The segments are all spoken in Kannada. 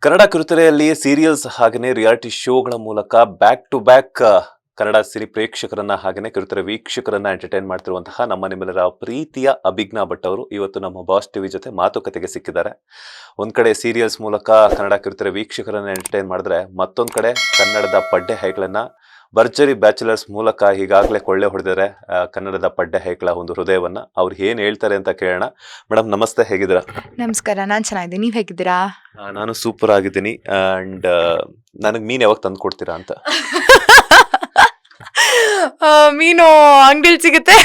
ಕನ್ನಡ ಕಿರುತೆರೆಯಲ್ಲಿ ಸೀರಿಯಲ್ಸ್ ಹಾಗೆಯೇ ರಿಯಾಲಿಟಿ ಶೋಗಳ ಮೂಲಕ ಬ್ಯಾಕ್ ಟು ಬ್ಯಾಕ್ ಕನ್ನಡ ಸಿರಿ ಪ್ರೇಕ್ಷಕರನ್ನ ಹಾಗೆಯೇ ಕಿರುತೆರೆ ವೀಕ್ಷಕರನ್ನ ಎಂಟರ್ಟೈನ್ ಮಾಡ್ತಿರುವಂತಹ ನಮ್ಮ ನಿಮ್ಮೆಲ್ಲರ ಪ್ರೀತಿಯ ಅಭಿಜ್ಞಾ ಭಟ್ ಅವರು ಇವತ್ತು ನಮ್ಮ ಬಾಸ್ ಟಿವಿ ಜೊತೆ ಮಾತುಕತೆಗೆ ಸಿಕ್ಕಿದ್ದಾರೆ. ಒಂದ್ ಕಡೆ ಸೀರಿಯಲ್ಸ್ ಮೂಲಕ ಕನ್ನಡ ಕಿರುತೆರೆ ವೀಕ್ಷಕರನ್ನ ಎಂಟರ್ಟೈನ್ ಮಾಡಿದ್ರೆ ಮತ್ತೊಂದ್ ಕಡೆ ಕನ್ನಡದ ಪಡ್ಡೆ ಹೈಗಳನ್ನ ಭರ್ಜರಿ ಬ್ಯಾಚುಲರ್ಸ್ ಮೂಲಕ ಈಗಾಗಲೇ ಕೊಳ್ಳೆ ಹೊಡೆದಿದ್ದಾರೆ ಕನ್ನಡದ ಪಡ್ಡೆ ಹೈಗಳ ಒಂದು ಹೃದಯವನ್ನ. ಅವ್ರು ಏನ್ ಹೇಳ್ತಾರೆ ಅಂತ ಕೇಳೋಣ. ಮೇಡಮ್ ನಮಸ್ತೆ, ಹೇಗಿದ್ದೀರಾ? ನಮಸ್ಕಾರ, ನಾನ್ ಚೆನ್ನಾಗಿದ್ದೀನಿ. ನೀವ್ ಹೇಗಿದ್ದೀರಾ? ನಾನು ಸೂಪರ್ ಆಗಿದ್ದೀನಿ. ಅಂಡ್ ನನಗೆ ಮೀನ್ ಯಾವಾಗ ತಂದು ಕೊಡ್ತೀರಾ ಅಂತ. ಮೀನು ಅಂಗಡಿಲಿ ಸಿಗುತ್ತೆ,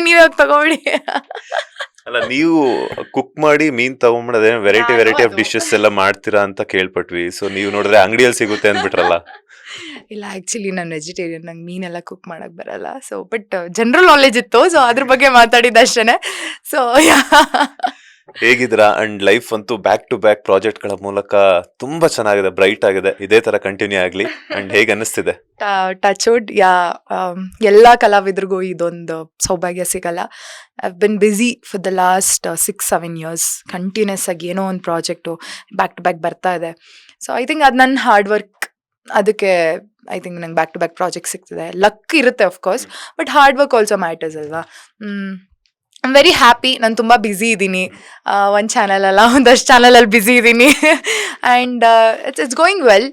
ನೀವ್ಯಾಗ ತಗೋಬಿಡಿ. ಅಲ್ಲ, ನೀವು ಕುಕ್ ಮಾಡಿ ಮೀನ್ ತಗೊಂಡ್ಬಿಡೋದೇ ವೆರೈಟಿ ಆಫ್ ಡಿಶಸ್ ಎಲ್ಲ ಮಾಡ್ತೀರಾ ಅಂತ ಕೇಳ್ಪಟ್ವಿ. ಸೊ ನೀವು ನೋಡಿದ್ರೆ ಅಂಗಡಿಯಲ್ಲಿ ಸಿಗುತ್ತೆ ಅಂದ್ಬಿಟ್ರಲ್ಲ. ಇಲ್ಲ, ಆಕ್ಚುಲಿ ನಾನು ವೆಜಿಟೇರಿಯನ್, ನಂಗೆ ಮೀನೆಲ್ಲ ಕುಕ್ ಮಾಡಕ್ ಬರಲ್ಲ. ಸೊ ಬಟ್ ಜನರಲ್ ನಾಲೆಜ್ ಇತ್ತು, ಸೊ ಅದ್ರ ಬಗ್ಗೆ ಮಾತಾಡಿದ ಅಷ್ಟೇನೆ. ಸೊ ಹೇಗಿದ್ದೀರಾ? ಅಂಡ್ ಲೈಫ್ ಅಂತೂ ಬ್ಯಾಕ್ ಟು ಬ್ಯಾಕ್ ಪ್ರಾಜೆಕ್ಟ್ ಗಳ ಮೂಲಕ ತುಂಬಾ ಚೆನ್ನಾಗಿದೆ, ಬ್ರೈಟ್ ಆಗಿದೆ. ಇದೇ ತರ ಕಂಟಿನ್ಯೂ ಆಗ್ಲಿ. ಅಂಡ್ ಹೇಗೆ ಅನಿಸ್ತಿದೆ? Touch wood. ಎಲ್ಲಾ ಕಲಾವಿದ್ರಿಗೂ ಇದೊಂದು ಸೌಭಾಗ್ಯ ಸಿಗಲ್ಲ. I been busy for the last 6-7 years continuous ಆಗಿ ಏನೋ ಒಂದು ಪ್ರಾಜೆಕ್ಟು ಬ್ಯಾಕ್ ಟು ಬ್ಯಾಕ್ ಬರ್ತಾ ಇದೆ. ಸೊ ಐ ಥಿಂಕ್ ಅದು ನನ್ನ ಹಾರ್ಡ್ ವರ್ಕ್. ಅದಕ್ಕೆ ಐ ಥಿಂಕ್ ನಂಗೆ ಬ್ಯಾಕ್ ಟು ಬ್ಯಾಕ್ ಪ್ರಾಜೆಕ್ಟ್ ಸಿಗ್ತಿದೆ. ಲಕ್ ಇರುತ್ತೆ of course, but hard work also matters ಅಲ್ವಾ. I am very happy. ನಾನು ತುಂಬ ಬ್ಯುಸಿ ಇದ್ದೀನಿ. ಒಂದು ಚಾನಲ್ ಅಲ್ಲ, ಒಂದಷ್ಟು ಚಾನಲಲ್ಲಿ ಬ್ಯುಸಿ ಇದ್ದೀನಿ. And it's going well.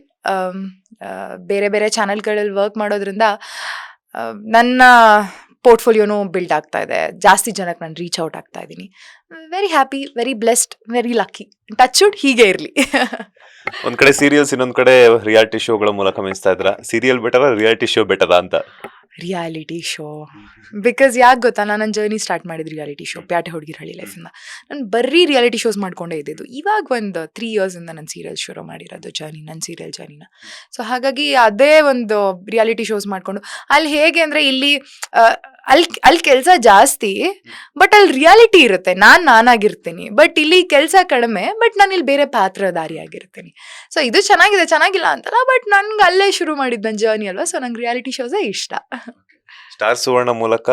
ಬೇರೆ ಬೇರೆ ಚಾನಲ್ಗಳಲ್ಲಿ ವರ್ಕ್ ಮಾಡೋದ್ರಿಂದ ನನ್ನ ಪೋರ್ಟ್ಫೋಲಿಯೋನು ಬಿಲ್ಡ್ ಆಗ್ತಾ ಇದೆ. ಜಾಸ್ತಿ ಜನಕ್ಕೆ ನಾನು ರೀಚ್ ಔಟ್ ಆಗ್ತಾ ಇದ್ದೀನಿ. Very happy, very blessed, very lucky. Touch wood ಹೀಗೆ ಇರಲಿ. ಒಂದ್ ಕಡೆ ಸೀರಿಯಲ್ಸ್, ಇನ್ನೊಂದ್ ಕಡೆ ರಿಯಾಲಿಟಿ ಶೋಗಳ ಮೂಲಕ ಮಿಂಚ್ತಾ ಇದ್ರ. ಸೀರಿಯಲ್ ಬೆಟರ, ರಿಯಾಲಿಟಿ ಶೋ ಬೆಟರ ಅಂತ? Reality show. ಬಿಕಾಸ್ ಯಾಕೆ ಗೊತ್ತಾ, ನಾನು ನನ್ನ ಜರ್ನಿ ಸ್ಟಾರ್ಟ್ ಮಾಡಿದ್ದು ರಿಯಾಲಿಟಿ ಶೋ, ಪ್ಯಾಟೆ ಹುಡುಗಿರ ಹಳ್ಳಿ ಲೈಫಿಂದ. ನಾನು ಬರೀ ರಿಯಾಲಿಟಿ ಶೋಸ್ ಮಾಡ್ಕೊಂಡೇ ಇದ್ದಿದ್ದು. ಇವಾಗ ಒಂದು 3 yearsಯಿಂದ ನಾನು ಸೀರಿಯಲ್ ಶುರು ಮಾಡಿರೋದು ನನ್ನ ಸೀರಿಯಲ್ ಜರ್ನಿನ. ಸೊ ಹಾಗಾಗಿ ಅದೇ ಒಂದು ರಿಯಾಲಿಟಿ ಶೋಸ್ ಮಾಡಿಕೊಂಡು ಅಲ್ಲಿ ಹೇಗೆ ಅಂದರೆ ಇಲ್ಲಿ ಅಲ್ಲಿ ಕೆಲಸ ಜಾಸ್ತಿ, ಬಟ್ ಅಲ್ಲಿ ರಿಯಾಲಿಟಿ ಇರುತ್ತೆ. ನಾನಾಗಿರ್ತೀನಿ, ಬಟ್ ಇಲ್ಲಿ ಕೆಲಸ ಕಡಿಮೆ, ಬಟ್ ನಾನು ಇಲ್ಲಿ ಬೇರೆ ಪಾತ್ರಧಾರಿಯಾಗಿರ್ತೀನಿ. ಸೊ ಇದು ಚೆನ್ನಾಗಿಲ್ಲ ಅಂತಲ್ಲ, ಬಟ್ ನನ್ಗೆ ಅಲ್ಲೇ ಶುರು ಮಾಡಿದ್ದು ನನ್ನ ಜರ್ನಿ ಅಲ್ವಾ. ಸೊ ನಂಗೆ ರಿಯಾಲಿಟಿ ಶೋಸೇ ಇಷ್ಟ. ಸ್ಟಾರ್ ಸುವರ್ಣ ಮೂಲಕ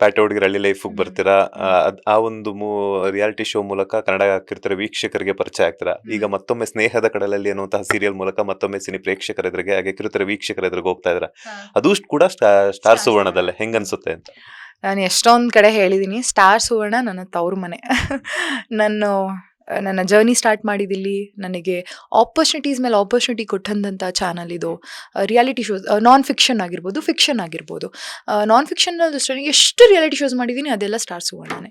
ಪ್ಯಾಟೆ ಹುಡುಗಿರ ಹಳ್ಳಿ ಲೈಫ್ ಬರ್ತೀರಾ. ಆ ಒಂದು ರಿಯಾಲಿಟಿ ಶೋ ಮೂಲಕ ಕನ್ನಡ ಕಿರುತೆರೆ ವೀಕ್ಷಕರಿಗೆ ಪರಿಚಯ ಆಗ್ತೀರಾ. ಈಗ ಮತ್ತೊಮ್ಮೆ ಸ್ನೇಹದ ಕಡಲಲ್ಲಿ ಅನ್ನುವಂತಹ ಸೀರಿಯಲ್ ಮೂಲಕ ಮತ್ತೊಮ್ಮೆ ಸಿನಿ ಪ್ರೇಕ್ಷಕರ ಎದುರಿಗೆ ಹಾಗೆ ಕಿರುತೆರೆ ವೀಕ್ಷಕರ ಎದುರಿಗೆ ಹೋಗ್ತಾ ಇದ್ರ. ಅದು ಕೂಡ ಸ್ಟಾರ್ ಸುವರ್ಣದಲ್ಲೇ ಹೆಂಗ ಅನ್ಸುತ್ತೆ ಅಂತ? ನಾನು ಎಷ್ಟೊಂದು ಕಡೆ ಹೇಳಿದ್ದೀನಿ, ಸ್ಟಾರ್ ಸುವರ್ಣ ನನ್ನ ತವ್ರ ಮನೆ. ನನ್ನ ಜರ್ನಿ ಸ್ಟಾರ್ಟ್ ಮಾಡಿದಿಲ್ಲಿ. ನನಗೆ ಆಪರ್ಚುನಿಟೀಸ್ ಮೇಲೆ ಆಪರ್ಚುನಿಟಿ ಕೊಟ್ಟಂಥ ಚಾನಲ್ ಇದು. ರಿಯಾಲಿಟಿ ಶೋಸ್, ನಾನ್ ಫಿಕ್ಷನ್ ಆಗಿರ್ಬೋದು, ಫಿಕ್ಷನ್ ಆಗಿರ್ಬೋದು. ನಾನ್ ಫಿಕ್ಷನಲ್ಲಿ ಅಷ್ಟೇ ಎಷ್ಟು ರಿಯಾಲಿಟಿ ಶೋಸ್ ಮಾಡಿದ್ದೀನಿ, ಅದೆಲ್ಲ ಸ್ಟಾರ್ ಸುವರ್ಣನೇ.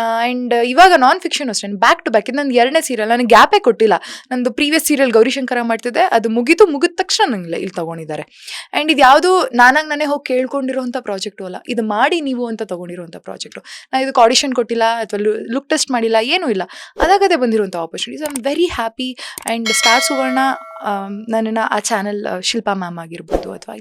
ಆ್ಯಂಡ್ ಇವಾಗ ನಾನ್ ಫಿಕ್ಷನ್ ಅಷ್ಟೇ ಬ್ಯಾಕ್ ಟು ಬ್ಯಾಕ್. ಇದು ನನ್ನ 2ನೇ ಸೀರಿಯಲ್. ನನಗೆ ಗ್ಯಾಪೇ ಕೊಟ್ಟಿಲ್ಲ. ನಂದು ಪ್ರೀವಿಯಸ್ ಸೀರಿಯಲ್ ಗೌರಿಶಂಕರ ಮಾಡ್ತಿದ್ದೆ, ಅದು ಮುಗಿದ ತಕ್ಷಣ ನಂಗೆ ಇಲ್ಲಿ ತೊಗೊಂಡಿದ್ದಾರೆ. ಆ್ಯಂಡ್ ಇದು ಯಾವುದು ನಾನೇ ಹೋಗಿ ಕೇಳ್ಕೊಂಡಿರೋಂಥ ಪ್ರಾಜೆಕ್ಟು ಅಲ್ಲ, ಇದು ಮಾಡಿ ನೀವು ಅಂತ ತೊಗೊಂಡಿರೋಂಥ ಪ್ರಾಜೆಕ್ಟು. ನಾನು ಇದಕ್ಕೆ ಆಡಿಷನ್ ಕೊಟ್ಟಿಲ್ಲ ಅಥವಾ ಲುಕ್ ಟೆಸ್ಟ್ ಮಾಡಿಲ್ಲ, ಏನೂ ಇಲ್ಲ. ಅದಾಗದೇ ಬಂದಿರುವಂಥ opportunities. I am very happy. And Star Suvarna ನನ್ನನ್ನು ಆ ಚಾನಲ್ ಶಿಲ್ಪಾ ಮ್ಯಾಮ್ ಆಗಿರ್ಬೋದು ಅಥವಾ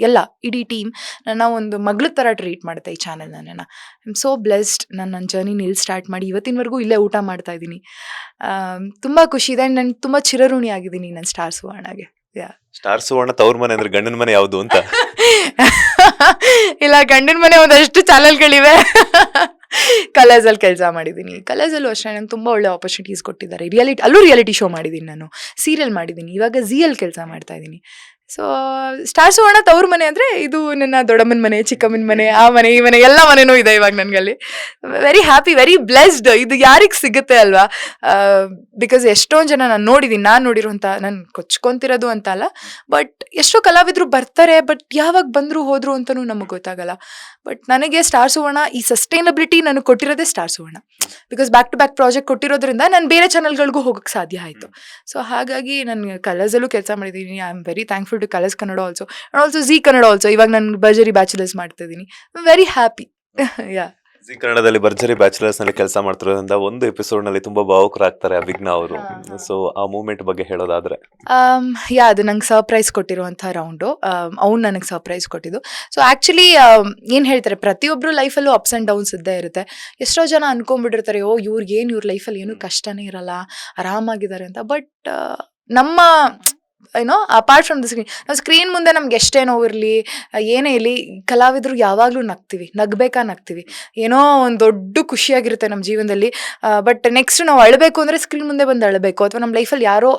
ಎಲ್ಲ ಇಡೀ ಟೀಮ್ ನನ್ನ ಒಂದು ಮಗಳ ಥರ ಟ್ರೀಟ್ ಮಾಡುತ್ತೆ ಈ ಚಾನಲ್ ನನ್ನನ್ನು. I am so blessed. ನನ್ನ ಜರ್ನಿನ ಇಲ್ಲಿ ಸ್ಟಾರ್ಟ್ ಮಾಡಿ ಇವತ್ತಿನವರೆಗೂ ಇಲ್ಲೇ ಊಟ ಮಾಡ್ತಾ ಇದ್ದೀನಿ. ತುಂಬ ಖುಷಿ ಇದೆ. ಆ್ಯಂಡ್ ನಾನು ತುಂಬ ಚಿರಋಣಿ ಆಗಿದ್ದೀನಿ ನನ್ನ ಸ್ಟಾರ್ ಸುವರ್ಣಗೆ. ಸ್ಟಾರ್ ಸುವರ್ಣ ತವ್ರ ಮನೆ ಅಂದ್ರೆ ಗಂಡನ ಮನೆ ಯಾವುದು ಅಂತ? ಇಲ್ಲ, ಗಂಡನ ಮನೆ ಒಂದಷ್ಟು ಚಾನಲ್ಗಳಿವೆ. ಕಲರ್ಸಲ್ಲಿ ಕೆಲಸ ಮಾಡಿದ್ದೀನಿ. ಕಲರ್ಸಲ್ಲೂ ಅಷ್ಟೇ ನಂಗೆ ತುಂಬ ಒಳ್ಳೆ ಆಪರ್ಚುನಿಟೀಸ್ ಕೊಟ್ಟಿದ್ದಾರೆ. ಅಲ್ಲೂ ರಿಯಾಲಿಟಿ ಶೋ ಮಾಡಿದ್ದೀನಿ, ನಾನು ಸೀರಿಯಲ್ ಮಾಡಿದ್ದೀನಿ, ಇವಾಗ ಝೀಯಲ್ಲಿ ಕೆಲಸ ಮಾಡ್ತಾ ಇದ್ದೀನಿ. ಸೊ ಸ್ಟಾರ್ ಸುವರ್ಣ ತವ್ರ ಮನೆ ಅಂದರೆ ಇದು ನನ್ನ ದೊಡ್ಡಮ್ಮನ ಮನೆ, ಚಿಕ್ಕಮ್ಮನ ಮನೆ, ಆ ಮನೆ, ಈ ಮನೆ, ಎಲ್ಲ ಮನೆಯೂ ಇದೆ ಇವಾಗ ನನಗಲ್ಲಿ. Very happy, very blessed. ಇದು ಯಾರಿಗೆ ಸಿಗುತ್ತೆ ಅಲ್ವಾ? ಬಿಕಾಸ್ ಎಷ್ಟೊಂದು ಜನ ನಾನು ನೋಡಿರೋಂಥ, ನಾನು ಕೊಚ್ಕೊಂತಿರೋದು ಅಂತ ಅಲ್ಲ, ಬಟ್ ಎಷ್ಟೋ ಕಲಾವಿದರು ಬರ್ತಾರೆ, ಬಟ್ ಯಾವಾಗ ಬಂದರು ಹೋದರು ಅಂತಲೂ ನಮಗೆ ಗೊತ್ತಾಗಲ್ಲ. ಬಟ್ ನನಗೆ ಸ್ಟಾರ್ ಸುವರ್ಣ ಈ ಸಸ್ಟೈನಬಿಲಿಟಿ ನನಗೆ ಕೊಟ್ಟಿರೋದೇ Star Suvarna. Because back to back project ಕೊಟ್ಟಿರೋದ್ರಿಂದ ನಾನು ಬೇರೆ ಚಾನಲ್ಗಳಿಗೂ ಹೋಗೋಕ್ಕೆ ಸಾಧ್ಯ ಆಯಿತು. ಸೊ ಹಾಗಾಗಿ ನಾನು ಕಲರ್ಸಲ್ಲೂ ಕೆಲಸ ಮಾಡಿದ್ದೀನಿ. I am very thankful to Colors Kannada also, and also Zee Kannada also. ಇವಾಗ ನಾನು ಭರ್ಜರಿ ಬ್ಯಾಚುಲರ್ಸ್ ಮಾಡ್ತಾ ಇದ್ದೀನಿ. Very happy. ಯಾ, ಜಿ ಕನ್ನಡದಲ್ಲಿ ಭರ್ಜರಿ ಬ್ಯಾಚುಲರ್ಸ್ ನಲ್ಲಿ ಕೆಲಸ ಮಾಡ್ತಿರೋದ್ರಿಂದ ಒಂದು ಎಪಿಸೋಡ್ ನಲ್ಲಿ ತುಂಬಾ ಭಾವುಕರಾಗ್ತಾರೆ ಅಭಿಜ್ಞಾ ಅವರು. ಸೊ ಆ ಮೂಮೆಂಟ್ ಬಗ್ಗೆ ಹೇಳೋದಾದ್ರೆ? ಅದು ನಂಗೆ ಸರ್ಪ್ರೈಸ್ ಕೊಟ್ಟಿರುವಂಥ ರೌಂಡು. ಅವ್ನು ನನಗೆ ಸರ್ಪ್ರೈಸ್ ಕೊಟ್ಟಿದ್ದು. ಸೊ ಆ್ಯಕ್ಚುಲಿ ಏನು ಹೇಳ್ತಾರೆ, ಪ್ರತಿಯೊಬ್ಬರು ಲೈಫಲ್ಲೂ ಅಪ್ಸ್ ಆ್ಯಂಡ್ ಡೌನ್ಸ್ ಇದ್ದೇ ಇರುತ್ತೆ. ಎಷ್ಟೋ ಜನ ಅನ್ಕೊಂಡ್ಬಿಟ್ಟಿರ್ತಾರೆ, ಇವ್ರ ಲೈಫಲ್ಲಿ ಏನೂ ಕಷ್ಟನೇ ಇರಲ್ಲ, ಆರಾಮಾಗಿದ್ದಾರೆ ಅಂತ. ಬಟ್ ನಮ್ಮ ಏನೋ ಅಪಾರ್ಟ್ ಫ್ರಮ್ ದ ಸ್ಕ್ರೀನ್. ನಾವು ಸ್ಕ್ರೀನ್ ಮುಂದೆ ನಮ್ಗೆ ಎಷ್ಟೇ ನೋವಿರಲಿ ಏನೇ ಇರಲಿ, ಕಲಾವಿದರು ಯಾವಾಗಲೂ ನಗ್ತೀವಿ, ನಗ್ತೀವಿ. ಏನೋ ಒಂದು ದೊಡ್ಡ ಖುಷಿಯಾಗಿರುತ್ತೆ ನಮ್ಮ ಜೀವನದಲ್ಲಿ. ಬಟ್ ನೆಕ್ಸ್ಟ್ ನಾವು ಅಳಬೇಕು ಅಂದರೆ ಸ್ಕ್ರೀನ್ ಮುಂದೆ ಬಂದು ಅಳಬೇಕು, ಅಥವಾ ನಮ್ಮ ಲೈಫಲ್ಲಿ ಯಾರೋ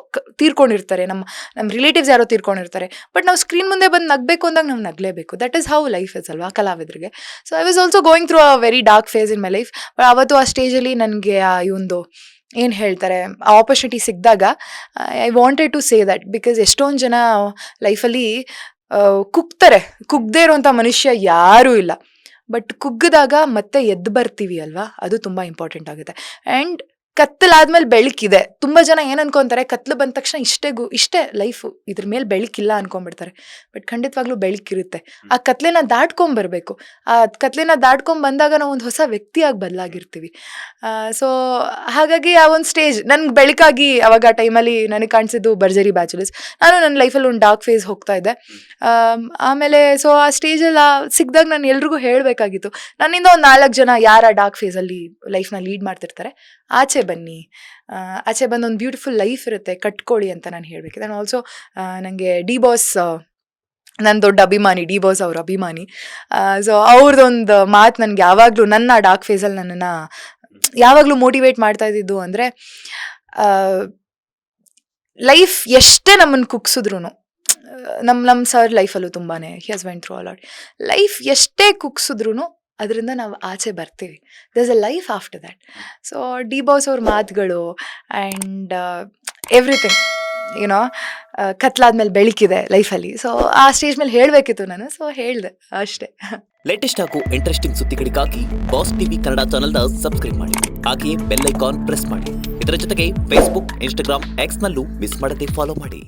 ತೀರ್ಕೊಂಡಿರ್ತಾರೆ, ನಮ್ಮ ರಿಲೇಟಿವ್ಸ್ ಯಾರೋ ತೀರ್ಕೊಂಡಿರ್ತಾರೆ. ಬಟ್ ನಾವು ಸ್ಕ್ರೀನ್ ಮುಂದೆ ಬಂದು ನಗಬೇಕು ಅಂದಾಗ ನಾವು ನಗಲೇಬೇಕು. That is how life is ಅಲ್ವಾ ಕಲಾವಿದರಿಗೆ. So I was also going through a very dark phase in my life. But ಅವತ್ತು ಆ ಸ್ಟೇಜಲ್ಲಿ ನನಗೆ ಒಂದು ಏನು ಹೇಳ್ತಾರೆ ಆ ಆಪರ್ಚುನಿಟಿ ಸಿಕ್ಕಿದಾಗ I wanted to say that, because ಎಷ್ಟೊಂದು ಜನ ಲೈಫಲ್ಲಿ ಕುಗ್ದೇ ಇರೋಂಥ ಮನುಷ್ಯ ಯಾರೂ ಇಲ್ಲ. ಬಟ್ ಕುಗ್ಗಿದಾಗ ಮತ್ತೆ ಎದ್ದು ಬರ್ತೀವಿ ಅಲ್ವಾ, ಅದು ತುಂಬ ಇಂಪಾರ್ಟೆಂಟ್ ಆಗುತ್ತೆ. ಆ್ಯಂಡ್ ಕತ್ತಲಾದ್ಮೇಲೆ ಬೆಳಕಿದೆ. ತುಂಬ ಜನ ಏನು ಅನ್ಕೊಂತಾರೆ, ಕತ್ಲು ಬಂದ ತಕ್ಷಣ ಇಷ್ಟೇ ಲೈಫು, ಇದ್ರ ಮೇಲೆ ಬೆಳಕಿಲ್ಲ ಅನ್ಕೊಂಡ್ಬಿಡ್ತಾರೆ. ಬಟ್ ಖಂಡಿತವಾಗ್ಲೂ ಬೆಳಕಿರುತ್ತೆ. ಆ ಕತ್ಲೆನ ದಾಟ್ಕೊಂಬರ್ಬೇಕು. ಆ ಕತ್ಲೆನ ಬಂದಾಗ ನಾವು ಒಂದು ಹೊಸ ವ್ಯಕ್ತಿಯಾಗಿ ಬದಲಾಗಿರ್ತೀವಿ. ಸೊ ಹಾಗಾಗಿ ಆ ಒಂದು ಸ್ಟೇಜ್ ನನ್ಗೆ ಬೆಳಕಾಗಿ ಅವಾಗ ಟೈಮಲ್ಲಿ ನನಗೆ ಕಾಣಿಸಿದ್ದು ಭರ್ಜರಿ ಬ್ಯಾಚುಲರ್ಸ್. ನಾನು ನನ್ನ ಲೈಫಲ್ಲಿ ಒಂದು ಡಾರ್ಕ್ ಫೇಸ್ ಹೋಗ್ತಾ ಇದ್ದೆ. ಆಮೇಲೆ ಸೊ ಆ ಸ್ಟೇಜಲ್ಲಿ ಸಿಕ್ಕಿದಾಗ ನಾನು ಎಲ್ರಿಗೂ ಹೇಳಬೇಕಾಗಿತ್ತು, ನನ್ನಿಂದ ಒಂದು 4 ಜನ ಯಾರ ಡಾರ್ಕ್ ಫೇಸಲ್ಲಿ ಲೈಫ್ನ ಲೀಡ್ ಮಾಡ್ತಿರ್ತಾರೆ, ಆಚೆ ಬನ್ನಿ, ಆಚೆ ಬಂದು ಒಂದು ಬ್ಯೂಟಿಫುಲ್ ಲೈಫ್ ಇರುತ್ತೆ, ಕಟ್ಕೊಳ್ಳಿ ಅಂತ ನಾನು ಹೇಳಬೇಕಿದೆ. ನಾನು ಆಲ್ಸೋ ನನಗೆ ಡಿ ಬಾಸ್ ನನ್ನ ದೊಡ್ಡ ಅಭಿಮಾನಿ, ಡಿ ಬಾಸ್ ಅವ್ರ ಅಭಿಮಾನಿ. ಸೊ ಅವ್ರದ್ದೊಂದು ಮಾತು ನನಗೆ ಯಾವಾಗಲೂ ನನ್ನ ಡಾರ್ಕ್ ಫೇಸಲ್ಲಿ ನನ್ನನ್ನು ಯಾವಾಗಲೂ ಮೋಟಿವೇಟ್ ಮಾಡ್ತಾ ಇದ್ದಿದ್ದು ಅಂದರೆ, ಲೈಫ್ ಎಷ್ಟೇ ನಮ್ಮನ್ನು ಕುಗ್ಸಿದ್ರು, ನಮ್ಮ ಸರ್ ಲೈಫಲ್ಲೂ ತುಂಬಾ he has went through a lot. Life ಎಷ್ಟೇ ಕುಗ್ಸಿದ್ರು ಅದರಿಂದ ನಾವು ಆಚೆ ಬರ್ತೀವಿ. There is a life after that. So D boss ಅವ್ರ ಮಾತುಗಳು ಆ್ಯಂಡ್ ಎವ್ರಿಥಿಂಗ್ ಏನೋ ಕತ್ಲಾದ್ಮೇಲೆ ಬೆಳಕಿದೆ ಲೈಫಲ್ಲಿ. ಸೊ ಆ ಸ್ಟೇಜ್ ಮೇಲೆ ಹೇಳಬೇಕಿತ್ತು ನಾನು, ಸೊ ಹೇಳಿದೆ ಅಷ್ಟೇ. ಲೇಟೆಸ್ಟ್ ಹಾಗೂ ಇಂಟ್ರೆಸ್ಟಿಂಗ್ ಸುದ್ದಿಗಳಿಗಾಗಿ ಬಾಸ್ ಟಿವಿ ಕನ್ನಡ ಚಾನೆಲ್ನ ಸಬ್ಸ್ಕ್ರೈಬ್ ಮಾಡಿ. ಹಾಗೆಯೇ ಬೆಲ್ ಐಕಾನ್ ಪ್ರೆಸ್ ಮಾಡಿ. ಇದರ ಜೊತೆಗೆ ಫೇಸ್ಬುಕ್, ಇನ್ಸ್ಟಾಗ್ರಾಮ್, ಎಕ್ಸ್ನಲ್ಲೂ ಮಿಸ್ ಮಾಡದೆ ಫಾಲೋ ಮಾಡಿ.